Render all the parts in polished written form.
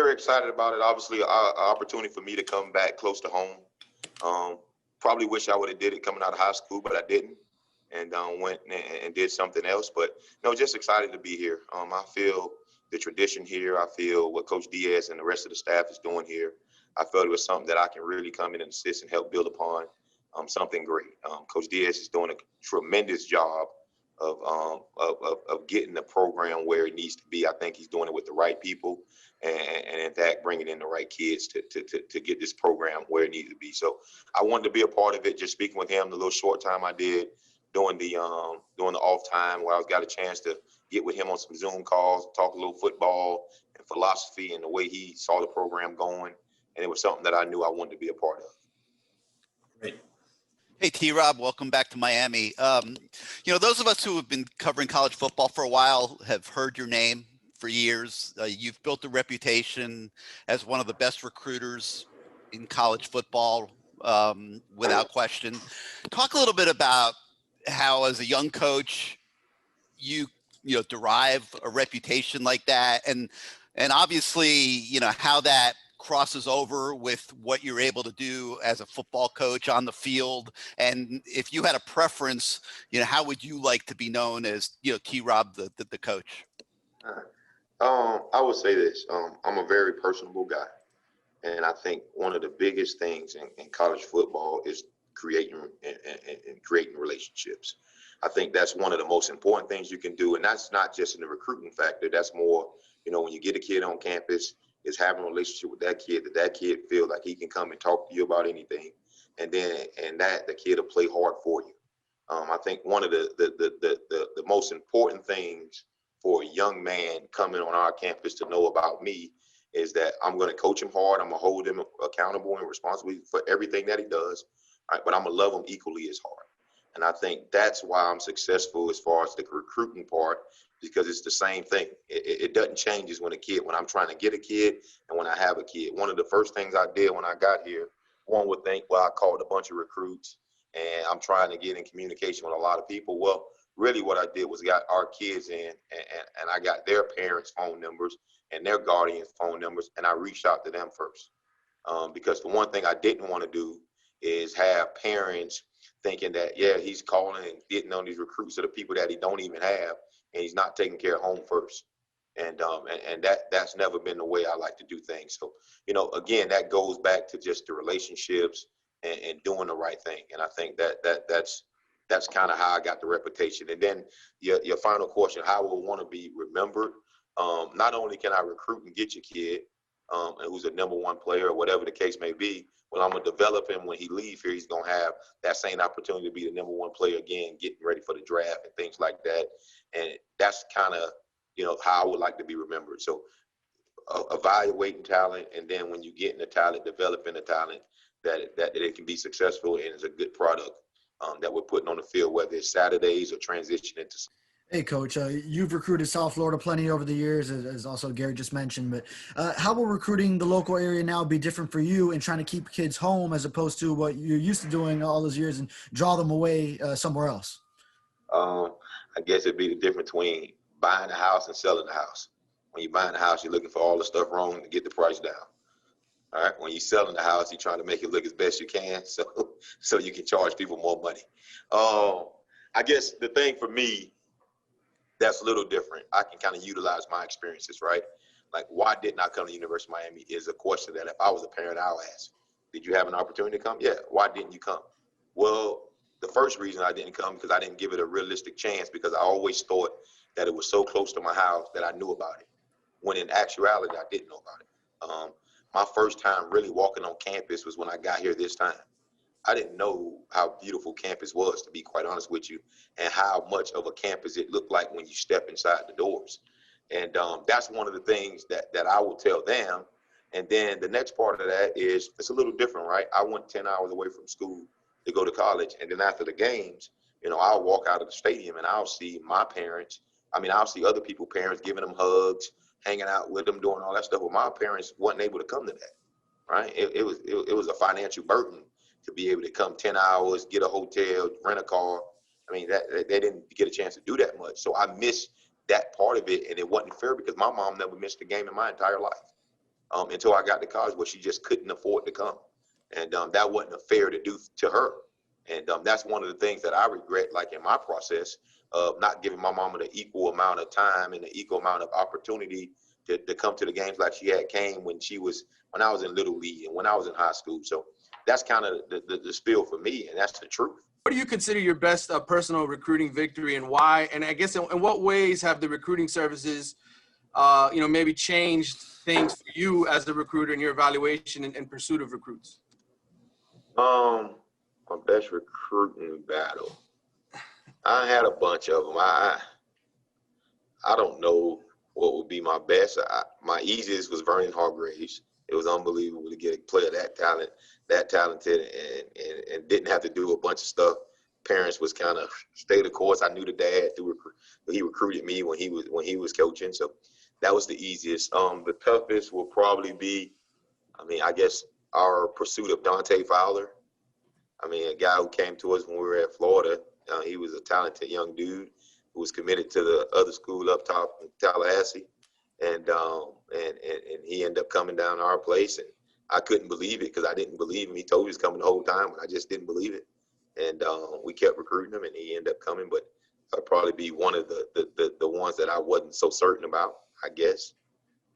very excited about it. Obviously, an opportunity for me to come back close to home. Probably wish I would have did it coming out of high school, but I didn't, and went and did something else. But no, just excited to be here. I feel the tradition here. I feel what Coach Diaz and the rest of the staff is doing here. I felt it was something that I can really come in and assist and help build upon. Something great. Coach Diaz is doing a tremendous job of getting the program where it needs to be. I think he's doing it with the right people, and in fact, bringing in the right kids to get this program where it needs to be. So I wanted to be a part of it. Just speaking with him the little short time I did during the off time, where I got a chance to get with him on some Zoom calls, talk a little football and philosophy and the way he saw the program going, and it was something that I knew I wanted to be a part of. Great. Hey, T-Rob, welcome back to Miami. Those of us who have been covering college football for a while have heard your name for years. You've built a reputation as one of the best recruiters in college football, without question. Talk a little bit about how, as a young coach, you derive a reputation like that, and obviously, how that crosses over with what you're able to do as a football coach on the field. And if you had a preference, how would you like to be known as, T-Rob, the coach? I would say this. I'm a very personable guy. And I think one of the biggest things in college football is creating relationships. I think that's one of the most important things you can do. And that's not just in the recruiting factor. That's more, when you get a kid on campus, is having a relationship with that kid feel like he can come and talk to you about anything. And that the kid will play hard for you. I think one of the most important things for a young man coming on our campus to know about me is that I'm going to coach him hard. I'm going to hold him accountable and responsible for everything that he does. Right? But I'm going to love him equally as hard. And I think that's why I'm successful as far as the recruiting part, because it's the same thing. It doesn't change when I'm trying to get a kid and when I have a kid. One of the first things I did when I got here, one would think, well, I called a bunch of recruits and I'm trying to get in communication with a lot of people. Well, really what I did was got our kids in and I got their parents' phone numbers and their guardians' phone numbers, and I reached out to them first. Because the one thing I didn't want to do is have parents thinking that, yeah, he's calling and getting on these recruits of the people that he don't even have, and he's not taking care of home first. And that's never been the way I like to do things. So, again, that goes back to just the relationships and doing the right thing. And I think that's kind of how I got the reputation. And then your final question, how will want to be remembered? Not only can I recruit and get your kid, who's a number one player or whatever the case may be, well, I'm going to develop him when he leaves here. He's going to have that same opportunity to be the number one player again, getting ready for the draft and things like that. And that's kind of, how I would like to be remembered. So evaluating talent, and then when you get in the talent, developing the talent, that it can be successful and is a good product that we're putting on the field, whether it's Saturdays or transitioning to. Hey, Coach, you've recruited South Florida plenty over the years, as also Gary just mentioned. But how will recruiting the local area now be different for you in trying to keep kids home as opposed to what you're used to doing all those years and draw them away somewhere else? I guess it'd be the difference between buying a house and selling the house. When you're buying a house, you're looking for all the stuff wrong to get the price down. All right. When you're selling the house, you're trying to make it look as best you can, so you can charge people more money. I guess the thing for me that's a little different, I can kind of utilize my experiences, right? Like, why didn't I come to the University of Miami is a question that if I was a parent, I'll ask. Did you have an opportunity to come? Yeah. Why didn't you come? Well, the first reason I didn't come because I didn't give it a realistic chance, because I always thought that it was so close to my house that I knew about it, when in actuality, I didn't know about it. My first time really walking on campus was when I got here this time. I didn't know how beautiful campus was, to be quite honest with you, and how much of a campus it looked like when you step inside the doors. And that's one of the things that I will tell them. And then the next part of that is it's a little different, right? I went 10 hours away from school to go to college. And then after the games, I'll walk out of the stadium and I'll see my parents. I'll see other people's parents giving them hugs, hanging out with them, doing all that stuff. Well, my parents wasn't able to come to that, right? It was a financial burden to be able to come 10 hours, get a hotel, rent a car. They didn't get a chance to do that much. So I missed that part of it, and it wasn't fair because my mom never missed a game in my entire life. until I got to college where she just couldn't afford to come. And that wasn't fair to do to her. And that's one of the things that I regret, like in my process of not giving my mama the equal amount of time and the equal amount of opportunity to come to the games like she had came when I was in Little League and when I was in high school. So that's kind of the spiel for me, and that's the truth. What do you consider your best personal recruiting victory, and why? And I guess in what ways have the recruiting services, maybe changed things for you as a recruiter in your evaluation and pursuit of recruits? My best recruiting battle. I had a bunch of them. I don't know what would be my best. My easiest was Vernon Hargraves. It was unbelievable to get a player that talented, and didn't have to do a bunch of stuff. Parents was kind of stay the course. I knew the dad he recruited me when he was coaching, so that was the easiest. The toughest will probably be, I guess our pursuit of Dante Fowler. A guy who came to us when we were at Florida. He was a talented young dude who was committed to the other school up top in Tallahassee, and he ended up coming down to our place, and I couldn't believe it because I didn't believe him. He told me he was coming the whole time, and I just didn't believe it. And we kept recruiting him, and he ended up coming. But I'd probably be one of the ones that I wasn't so certain about, I guess.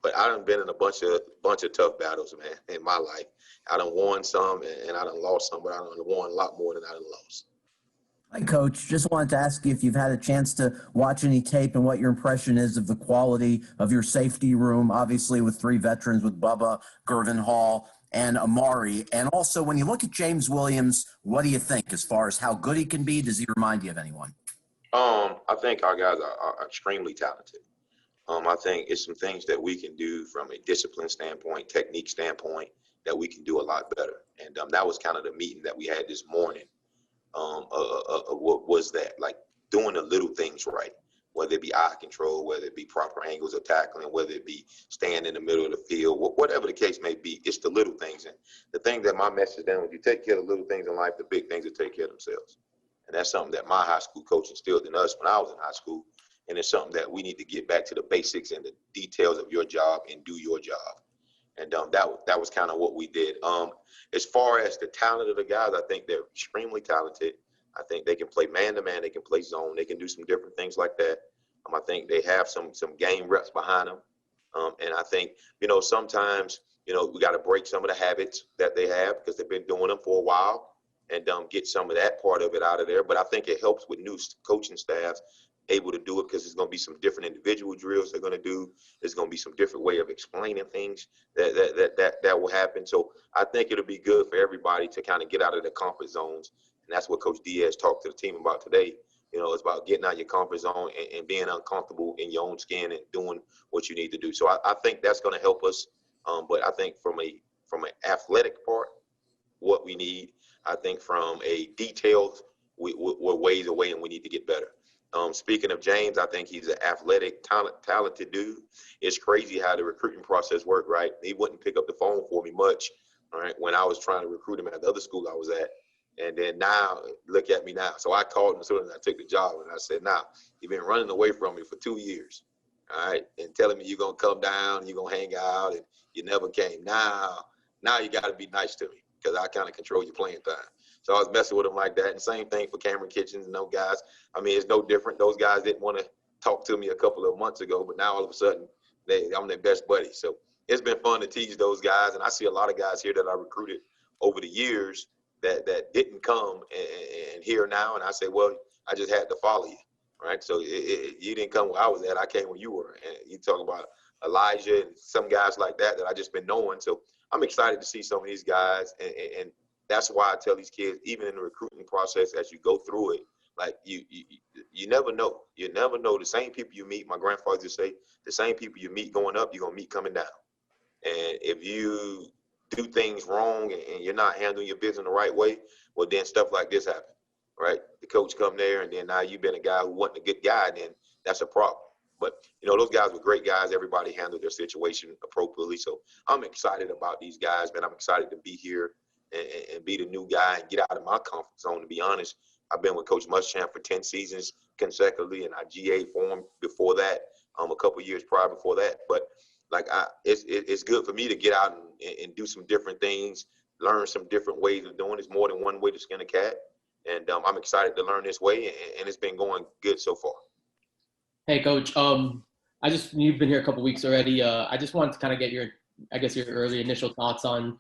But I done been in a bunch of tough battles, man, in my life. I done won some, and I done lost some, but I done won a lot more than I done lost. Hi, Coach. Just wanted to ask you if you've had a chance to watch any tape and what your impression is of the quality of your safety room, obviously with 3 veterans, with Bubba, Gervin Hall, and Amari. And also, when you look at James Williams, what do you think as far as how good he can be? Does he remind you of anyone? I think our guys are extremely talented. I think it's some things that we can do from a discipline standpoint, technique standpoint, that we can do a lot better. And that was kind of the meeting that we had this morning. What was that? Like doing the little things right, whether it be eye control, whether it be proper angles of tackling, whether it be staying in the middle of the field, whatever the case may be, it's the little things. And the thing that my message then, when you take care of the little things in life, the big things will take care of themselves. And that's something that my high school coach instilled in us when I was in high school. And it's something that we need to get back to the basics and the details of your job and do your job. And that was kind of what we did. As far as the talent of the guys, I think they're extremely talented. I think they can play man-to-man. They can play zone. They can do some different things like that. I think they have some game reps behind them. And I think, sometimes, we got to break some of the habits that they have because they've been doing them for a while and get some of that part of it out of there. But I think it helps with new coaching staffs able to do it because there's going to be some different individual drills they're going to do. There's going to be some different way of explaining things that will happen. So I think it'll be good for everybody to kind of get out of their comfort zones. And that's what Coach Diaz talked to the team about today. It's about getting out of your comfort zone and being uncomfortable in your own skin and doing what you need to do. So I think that's going to help us. But I think from an athletic part, what we need, I think from a details, we're ways away and we need to get better. Speaking of James, I think he's an athletic, talented dude. It's crazy how the recruiting process worked, right? He wouldn't pick up the phone for me much, all right, when I was trying to recruit him at the other school I was at. And then now, look at me now. So I called him as soon as I took the job, and I said, now, you've been running away from me for 2 years, all right, and telling me you're going to come down, you're going to hang out, and you never came. Now you got to be nice to me because I kind of control your playing time. So I was messing with him like that. And same thing for Cameron Kitchens and those guys. It's no different. Those guys didn't want to talk to me a couple of months ago, but now all of a sudden I'm their best buddy. So it's been fun to tease those guys. And I see a lot of guys here that I recruited over the years that didn't come and here now. And I say, well, I just had to follow you, right? So you didn't come where I was at. I came where you were. And you talk about Elijah and some guys like that I just been knowing. So I'm excited to see some of these guys. And that's why I tell these kids, even in the recruiting process, as you go through it, like you never know. You never know. The same people you meet, my grandfather used to say, the same people you meet going up, you're going to meet coming down. And if you do things wrong and you're not handling your business the right way, well, then stuff like this happen, right? The coach come there, and then now you've been a guy who wasn't a good guy, then that's a problem. But, those guys were great guys. Everybody handled their situation appropriately. So I'm excited about these guys, man. I'm excited to be here and be the new guy and get out of my comfort zone, to be honest. I've been with Coach Muschamp for 10 seasons consecutively, and I GA for him before that, a couple of years prior before that. But It's good for me to get out and do some different things, learn some different ways of doing it. It's more than one way to skin a cat. And I'm excited to learn this way, and it's been going good so far. Hey, Coach. You've been here a couple weeks already. I just wanted to kind of get your early initial thoughts on,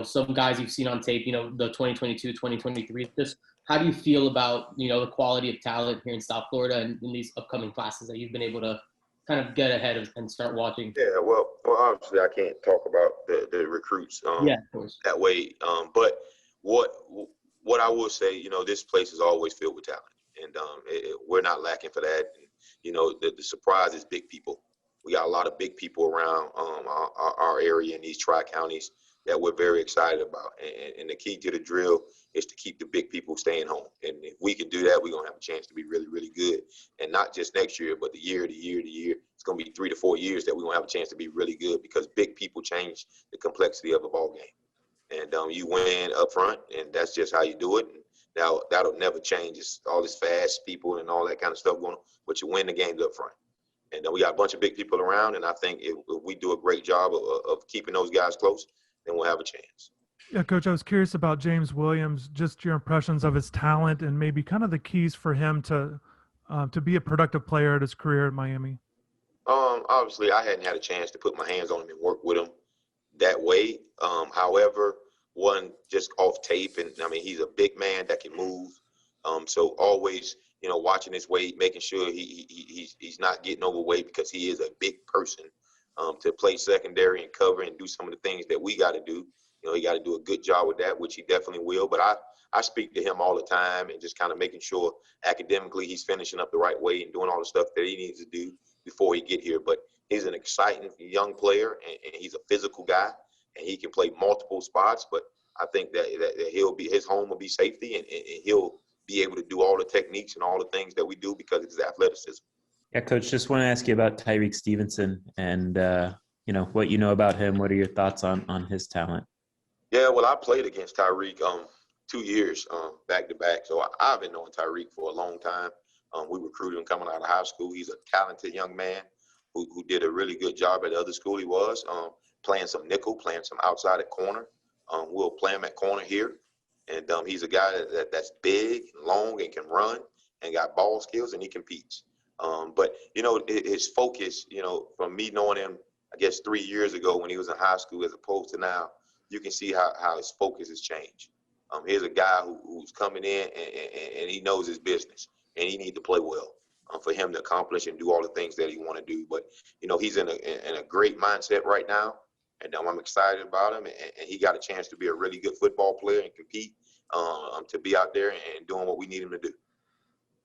some guys you've seen on tape, the 2022, 2023. Just how do you feel about, the quality of talent here in South Florida and in these upcoming classes that you've been able to kind of get ahead of and start watching? Yeah, well, obviously I can't talk about the recruits Yeah, of course. that way. But what I will say, this place is always filled with talent, and we're not lacking for that. And, the surprise is big people. We got a lot of big people around our area in these tri-counties that we're very excited about. And the key to the drill is to keep the big people staying home. And if we can do that, we're going to have a chance to be really, really good. And not just next year, but the year to year to year. It's going to be 3 to 4 years that we're going to have a chance to be really good, because big people change the complexity of a ball game. And you win up front, and that's just how you do it. And now, that'll never change. It's all this fast people and all that kind of stuff going on, but you win the games up front. And we got a bunch of big people around, and I think if we do a great job of keeping those guys close, then we'll have a chance. Yeah, Coach, I was curious about James Williams, just your impressions of his talent and maybe kind of the keys for him to be a productive player at his career at Miami. Obviously, I hadn't had a chance to put my hands on him and work with him that way. However, one just off tape, and I mean, he's a big man that can move. So always, watching his weight, making sure he's not getting overweight, because he is a big person. To play secondary and cover and do some of the things that we got to do. He got to do a good job with that, which he definitely will. But I speak to him all the time, and just kind of making sure academically he's finishing up the right way and doing all the stuff that he needs to do before he get here. But he's an exciting young player, and he's a physical guy, and he can play multiple spots. But I think that his home will be safety, and he'll be able to do all the techniques and all the things that we do because of his athleticism. Yeah, Coach, just want to ask you about Tyreek Stevenson and, what you know about him. What are your thoughts on his talent? Yeah, well, I played against Tyreek 2 years back to back. So I've been knowing Tyreek for a long time. We recruited him coming out of high school. He's a talented young man who did a really good job at the other school he was, playing some nickel, playing some outside at corner. We'll play him at corner here. And he's a guy that's big, long, and can run, and got ball skills, and he competes. But, his focus, from me knowing him, I guess 3 years ago when he was in high school as opposed to now, you can see how his focus has changed. Here's a guy who's coming in and he knows his business, and he needs to play well for him to accomplish and do all the things that he want to do. But, he's in a great mindset right now, and I'm excited about him. And he got a chance to be a really good football player and compete, to be out there and doing what we need him to do.